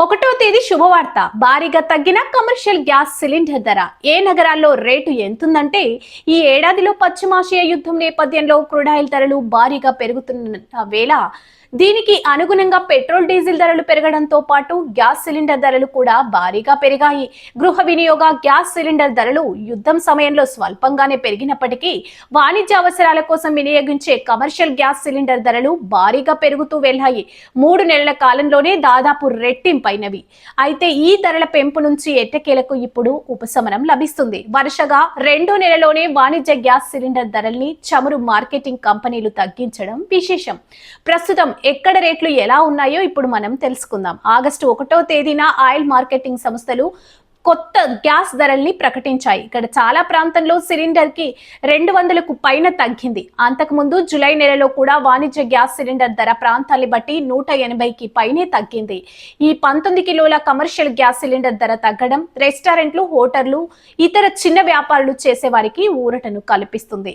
ఒకటో తేదీ శుభవార్త. భారీగా తగ్గిన కమర్షియల్ గ్యాస్ సిలిండర్ ధర. ఏ నగరాల్లో రేటు ఎంతుందంటే, ఈ ఏడాదిలో పశ్చిమాసియా యుద్ధం నేపథ్యంలో క్రూడాయిల్ ధరలు భారీగా పెరుగుతున్న వేళ దీనికి అనుగుణంగా పెట్రోల్ డీజిల్ ధరలు పెరగడంతో పాటు గ్యాస్ సిలిండర్ ధరలు కూడా భారీగా పెరిగాయి. గృహ వినియోగ గ్యాస్ సిలిండర్ ధరలు యుద్ధం సమయంలో స్వల్పంగానే పెరిగినప్పటికీ వాణిజ్య అవసరాల కోసం వినియోగించే కమర్షియల్ గ్యాస్ సిలిండర్ ధరలు భారీగా పెరుగుతూ వెళ్లాయి. 3 నెలల కాలంలోనే దాదాపు రెట్టింపైనవి. అయితే ఈ ధరల పెంపు నుంచి ఎట్టకేలకు ఇప్పుడు ఉపశమనం లభిస్తుంది. వరుసగా 2 నెలలోనే వాణిజ్య గ్యాస్ సిలిండర్ ధరల్ని చమురు మార్కెటింగ్ కంపెనీలు తగ్గించడం విశేషం. ప్రస్తుతం ఎక్కడ రేట్లు ఎలా ఉన్నాయో ఇప్పుడు మనం తెలుసుకుందాం. ఆగస్టు 1వ తేదీన ఆయిల్ మార్కెటింగ్ సంస్థలు కొత్త గ్యాస్ ధరల్ని ప్రకటించాయి. ఇక్కడ చాలా ప్రాంతంలో సిలిండర్ కి 200కు పైన తగ్గింది. అంతకుముందు జూలై నెలలో కూడా వాణిజ్య గ్యాస్ సిలిండర్ ధర ప్రాంతాన్ని బట్టి 180కి పైనే తగ్గింది. ఈ 19 కిలోల కమర్షియల్ గ్యాస్ సిలిండర్ ధర తగ్గడం రెస్టారెంట్లు, హోటళ్లు, ఇతర చిన్న వ్యాపారాలు చేసే వారికి ఊరటను కల్పిస్తుంది.